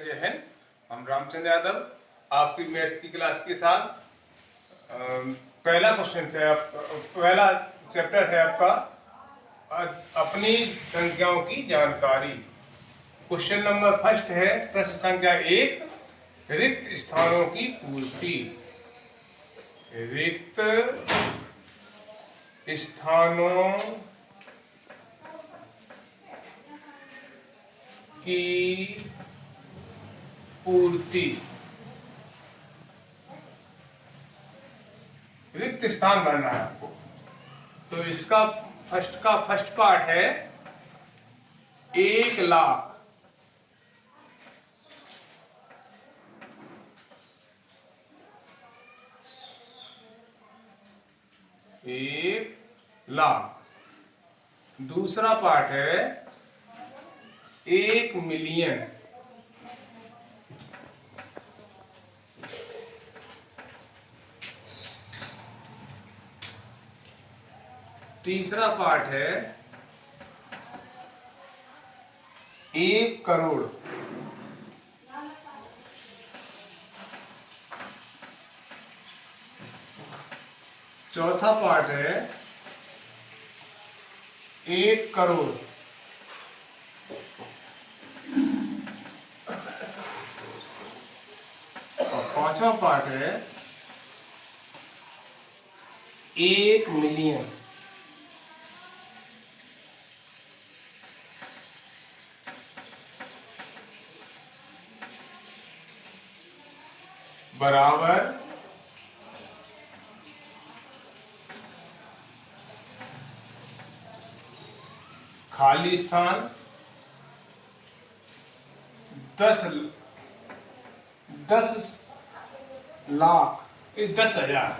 जय हिंद। हम रामचंद्र यादव आपकी मैथ की क्लास के साथ पहला क्वेश्चन है, पहला चैप्टर है आपका अपनी संख्याओं की जानकारी। क्वेश्चन नंबर फर्स्ट है, प्रश्न संख्या 1, रिक्त स्थानों की पूर्ति। रिक्त स्थानों की पूर्ति। रिक्त स्थान भरना है आपको। तो इसका फर्स्ट पार्ट है 1,00,000। 1,00,000। दूसरा पार्ट है 1,000,000। तीसरा पार्ट है 1,00,00,000। चौथा पार्ट है 1,00,00,000। और पांचवा पार्ट है 1,000,000। बराबर खाली स्थान 10,00,000 10,000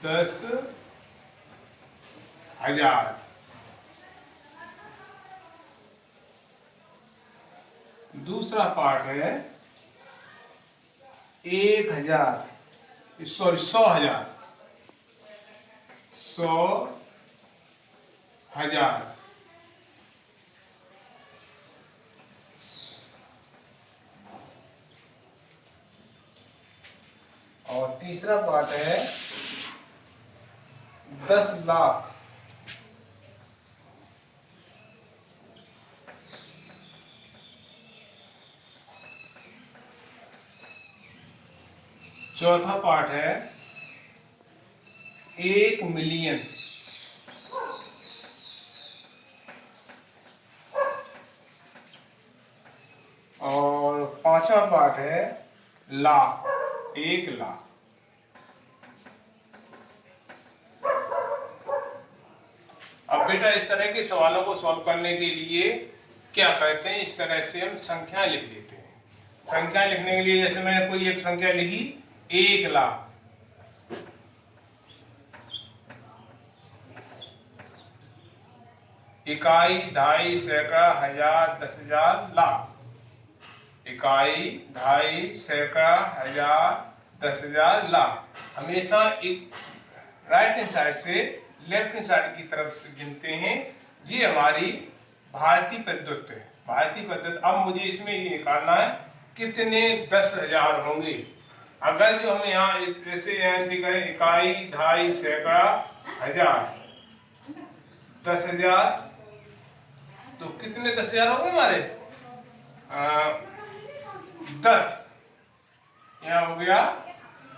10,000। दूसरा पार्ट है 1,000, सॉरी 100,000। 100,000। और तीसरा पार्ट है 10,00,000। चौथा पार्ट है 1,000,000। और पांचवा पार्ट है लाख, 1,00,000। अब बेटा इस तरह के सवालों को सॉल्व करने के लिए क्या करते हैं, इस तरह से हम संख्या लिख लेते हैं। संख्या लिखने के लिए जैसे मैंने कोई एक संख्या लिखी 1,00,000। इकाई, ढाई, सैकड़ा, हजार, 10,000, लाख। इकाई, ढाई, सैकड़ा, हजार, 10,000, लाख। हमेशा एक राइट हैंड साइड से लेफ्ट हैंड साइड की तरफ से गिनते हैं। जी हमारी भारतीय पद्धति है। भारतीय पद्धति। अब मुझे इसमें ये निकालना है कितने 10,000 होंगे। अगर जो हम यहाँ ऐसे करें इकाई, ढाई, सैकड़ा, हजार, 10,000, तो कितने 10,000 होंगे हमारे 10। यहाँ हो गया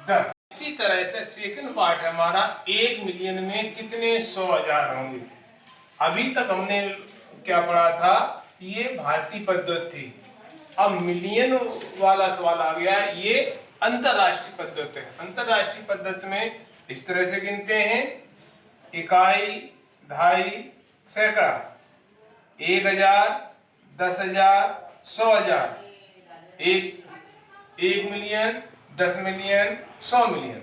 10। इसी तरह से सेकंड पार्ट है हमारा 1,000,000 में कितने 100,000 होंगे। अभी तक हमने क्या पढ़ा था, ये भारतीय पद्धति थी। अब मिलियन वाला सवाल आ गया, ये अंतरराष्ट्रीय पद्धति है। अंतरराष्ट्रीय पद्धति में इस तरह से गिनते हैं इकाई, ढाई, सैकड़ा, 1,000, 10,000, 100,000, 1,000,000, 10,000,000, 100,000,000।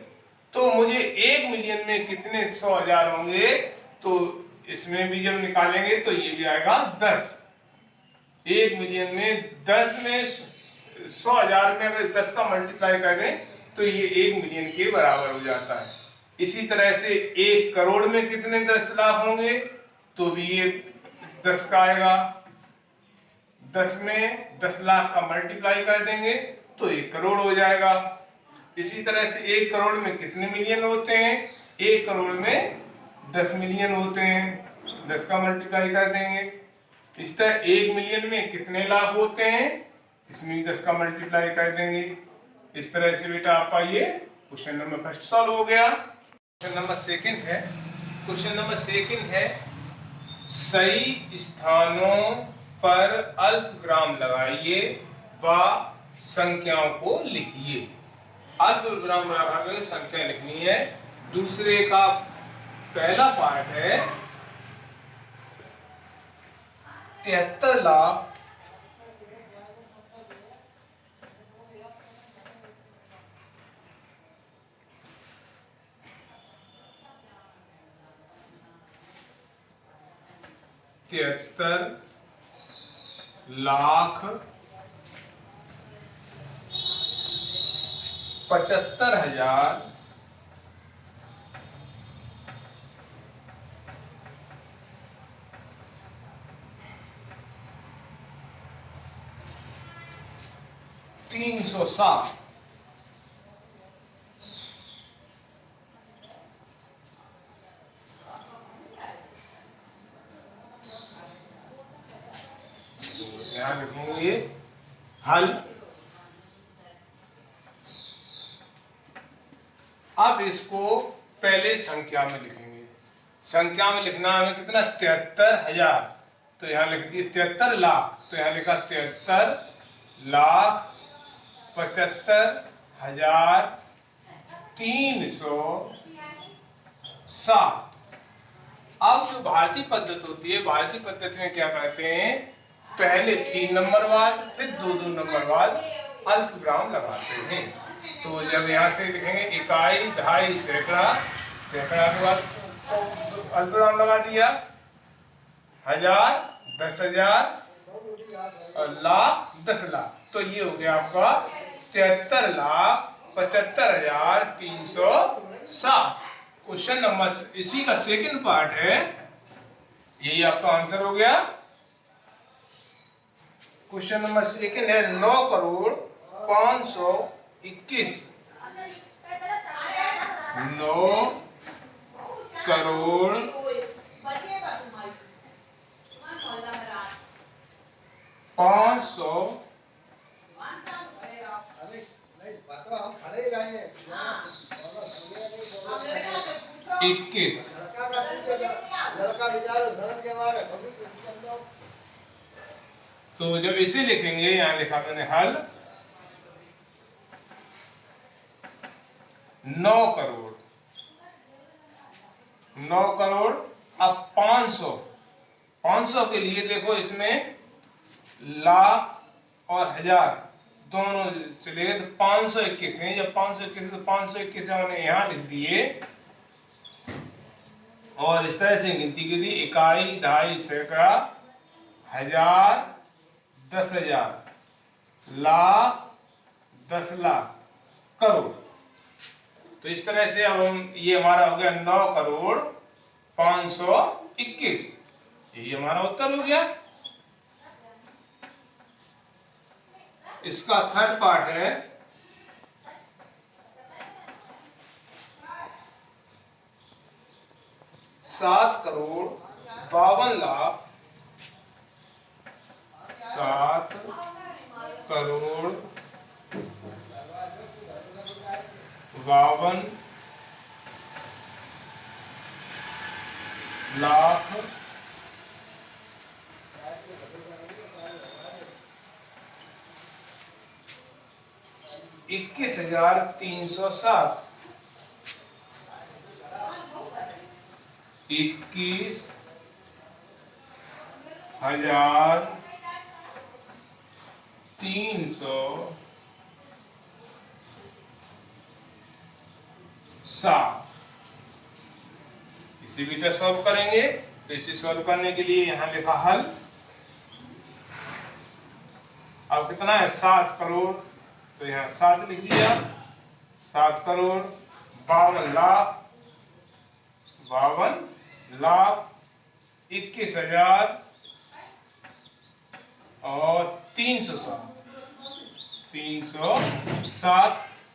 तो मुझे 1,000,000 में कितने 100,000 होंगे, तो इसमें भी जब निकालेंगे तो ये भी आएगा 10। 1,000,000 में 10 में 100,000 में अगर 10 का मल्टीप्लाई करें तो ये 1,000,000 के बराबर हो जाता है। इसी तरह से 1 करोड़ में कितने 10 लाख होंगे, तो भी ये 10 का आएगा। 10 में 10 लाख का मल्टीप्लाई कर देंगे तो 1 करोड़ हो जाएगा। इसी तरह से 1 करोड़ में कितने मिलियन होते हैं? 1 करोड़ में 10 मिलियन होते हैं, 10 का मल्टीप्लाई कर देंगे। इस तरह 1 मिलियन में कितने लाख होते हैं? इसमें 10 का मल्टीप्लाई कर देंगे। इस तरह से बेटा आपका ये क्वेश्चन नंबर फर्स्ट सॉल्व हो गया। क्वेश्चन नंबर सेकंड है सही स्थानों पर अल्पविराम लगाइए व संख्याओं को लिखिए। अल्पविराम लगाकर संख्या लिखनी है। दूसरे का पहला पार्ट है 73 लाख 73,75,000 307। यहाँ लिखेंगे हल। अब इसको पहले संख्या में लिखेंगे। संख्या में लिखना हमें कितना? 73,000, तो यहाँ लिख दिए 73 लाख, तो यहाँ लिखा 73,75,307। अब जो भारतीय पद्धति होती है, भारतीय पद्धति में क्या करते हैं? पहले 3 नंबर बाद फिर 2-2 नंबर बाद अल्पविराम लगाते हैं। तो जब यहाँ से लिखेंगे इकाई, दहाई, सैकड़ा, सैकड़ा के बाद अल्पविराम लगा दिया, 1000, 10,000 और लाख, 10 लाख, तो ये हो गया आपका 73,75,307। क्वेश्चन नंबर इसी का सेकंड पार्ट है, यही आपका आंसर हो गया। क्वेश्चन नंबर सेकंड है 9,521,9,521,521 तो जब इसे लिखेंगे, यहां लिखा मैंने हल 9 करोड़। अब 500 के लिए देखो, इसमें लाख और हजार दोनों चलेगा, तो 521 है। जब 521 है तो 521 हमने यहाँ लिख दिए और इस तरह से गिनती की थी, इकाई, दहाई, सैकड़ा, हजार, 10,000, लाख, 10 लाख, करोड़। तो इस तरह से अब हम, ये हमारा हो गया 9,521,000। यही हमारा उत्तर हो गया। इसका थर्ड पार्ट है 7,52,52,52,000 21,307 21,307। इसी बीटा सॉल्व करेंगे, तो इसे सॉल्व करने के लिए यहां लिखा हल। अब कितना है? 7 करोड़, तो यहाँ 7 लिख दिया। 7,52,52,51,000 और 307।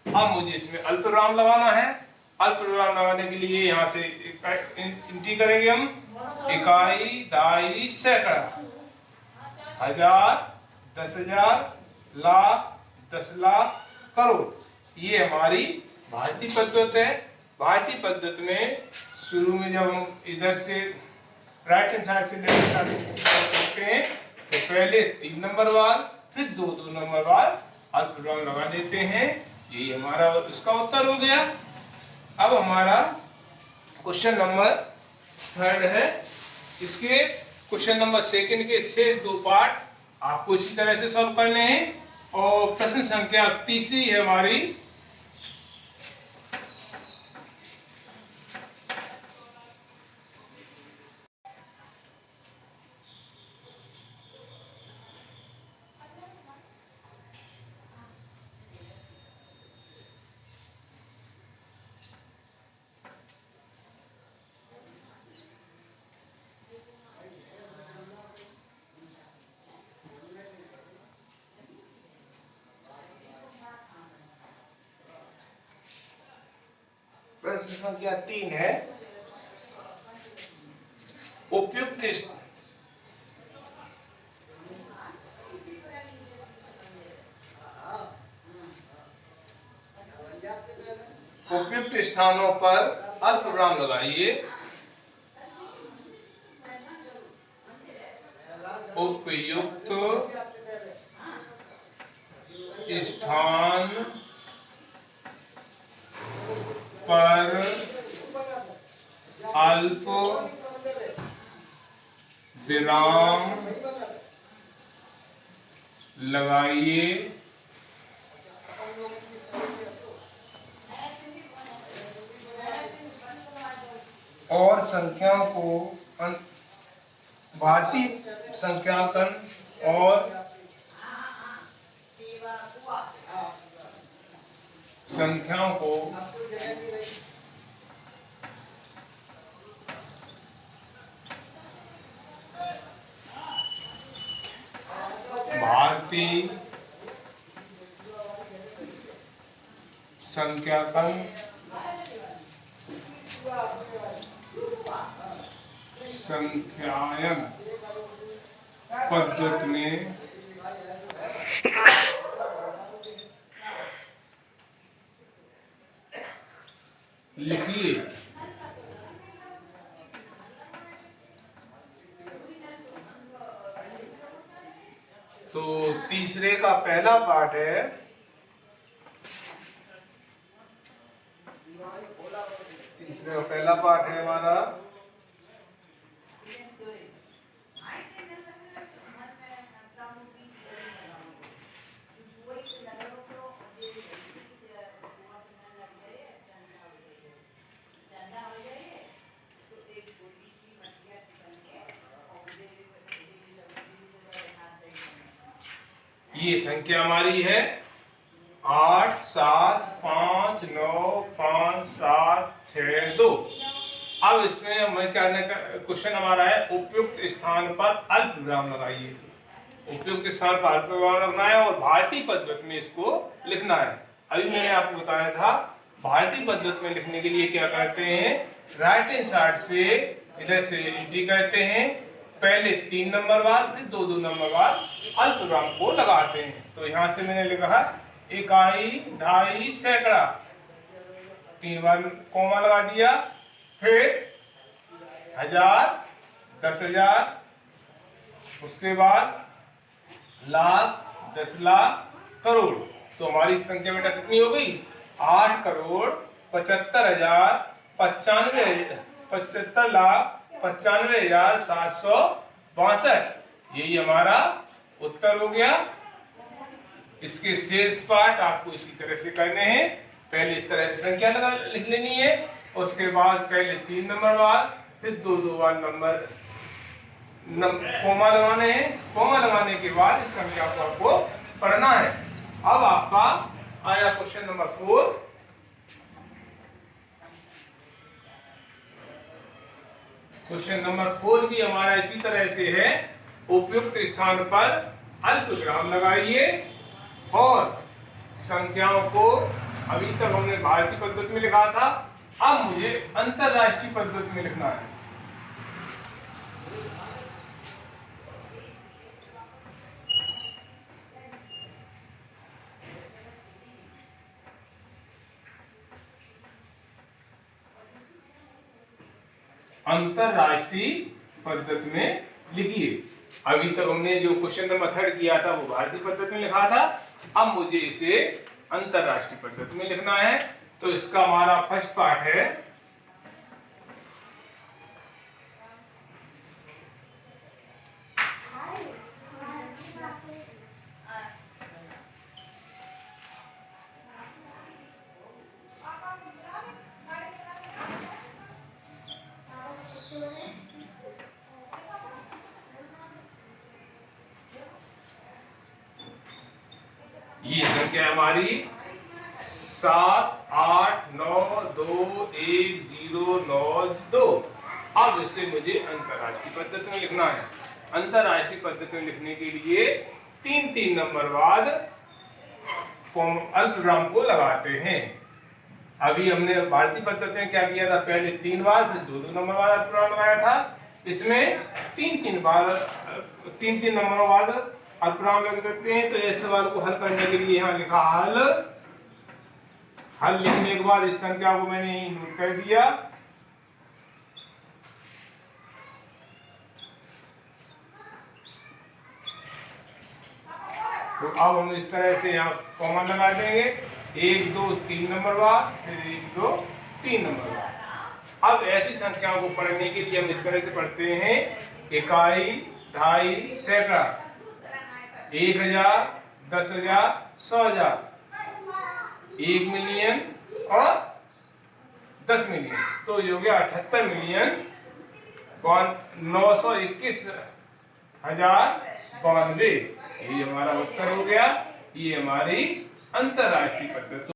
अब मुझे इसमें अल्पविराम लगाना है। अल्पविराम लगाने के लिए यहाँ से इंटी करेंगे हम, इकाई, दहाई, सैकड़ा, हजार, 10,000, लाख, 10 लाख, करोड़। ये हमारी भारतीय पद्धति है। भारतीय पद्धति में शुरू में जब हम इधर से राइट हैंड साइड से लेफ्ट हैंड साइड करते हैं तो पहले 3 नंबर बाद, फिर 2-2 नंबर बाद अल्पविराम लगा देते हैं। यही हमारा इसका उत्तर हो गया। अब हमारा क्वेश्चन नंबर 3 है। इसके क्वेश्चन नंबर 2 के शेष 2 पार्ट आपको इसी तरह से सॉल्व करने हैं। और प्रश्न संख्या 3 है हमारी। प्रश्न संख्या 3 है। उपयुक्त स्थानों पर अल्पविराम लगाइए। उपयुक्त स्थान पर अल्प विराम लगाइए और संख्याओं को भारतीय संख्यांकन और संख्याओं को भारतीय संख्यांकन संख्यायन पद्धति में लिखिए। तो तीसरे का पहला पार्ट है। तीसरे का पहला पार्ट है हमारा ये संख्या हमारी है 8, 7, 5, 9, 5, 7, 6, 2। अब इसमें हमें क्या क्वेश्चन हमारा है उपयुक्त स्थान पर अल्पविराम लगाइए। उपयुक्त स्थान पर अल्पविराम लगाना है और भारतीय पद्धति में इसको लिखना है। अभी मैंने आपको बताया था भारतीय पद्धति में लिखने के लिए क्या करते हैं, राइट हैंड साइड से इधर से एंट्री करते हैं, पहले 3 नंबर बाद, फिर 2-2 नंबर बाद अल्पविराम को लगाते हैं। तो यहाँ से मैंने लिखा है इकाई, दहाई, सैकड़ा, 3 बार कॉमा लगा दिया, फिर 1000, 10,000, उसके बाद लाख, 10 लाख, करोड़। तो हमारी संख्या बेटा कितनी हो गई, 8,75,95,762। यही हमारा उत्तर हो गया। इसके शेष पार्ट आपको इसी तरह से करने हैं। पहले इस तरह से संख्या लिख लेनी है, उसके बाद पहले 3 नंबर बाद, फिर 2-2 बार नंबर कोमा लगाने हैं। कोमा लगाने के बाद इस संख्या को आपको पढ़ना है। अब आपका आया क्वेश्चन नंबर 4। क्वेश्चन नंबर 4 भी हमारा इसी तरह से है। उपयुक्त स्थान पर अल्पविराम लगाइए और संख्याओं को अभी तक हमने भारतीय पद्धति में लिखा था, अब मुझे अंतरराष्ट्रीय पद्धति में लिखना है। अंतरराष्ट्रीय पद्धति में लिखिए। अभी तक हमने जो क्वेश्चन नंबर 3 किया था वो भारतीय पद्धति में लिखा था, अब मुझे इसे अंतरराष्ट्रीय पद्धति में लिखना है। तो इसका हमारा फर्स्ट पार्ट है ये संख्या हमारी 7, 8, 9, 2, 1, 0, 9, 2। अब इसे मुझे अंतरराष्ट्रीय पद्धति में लिखना है। अंतरराष्ट्रीय पद्धति में लिखने के लिए 3-3 नंबर बाद अल्पविराम को लगाते हैं। अभी हमने भारतीय पद्धति में क्या किया था, पहले 3 बार फिर 2-2 नंबर बाद अल्पविराम लगाया था। इसमें 3-3 नंबर बाद अल्पविराम लग देते हैं। तो इस सवाल को हल करने के लिए यहाँ लिखा हल लिखने के बाद इस संख्या को मैंने नोट कर दिया। तो अब हम इस तरह से यहाँ कॉमा लगा देंगे, 1, 2, 3 नंबर बाद, फिर 1, 2, 3 नंबर बाद। अब ऐसी संख्याओं को पढ़ने के लिए हम इस तरह से पढ़ते हैं, इकाई, ढाई, सैकड़ा, 1000, 10,000, 100,000, 1 मिलियन और 10 मिलियन। तो ये हो गया 78 मिलियन 921,092। ये हमारा उत्तर हो गया। ये हमारी अंतरराष्ट्रीय पद्धति।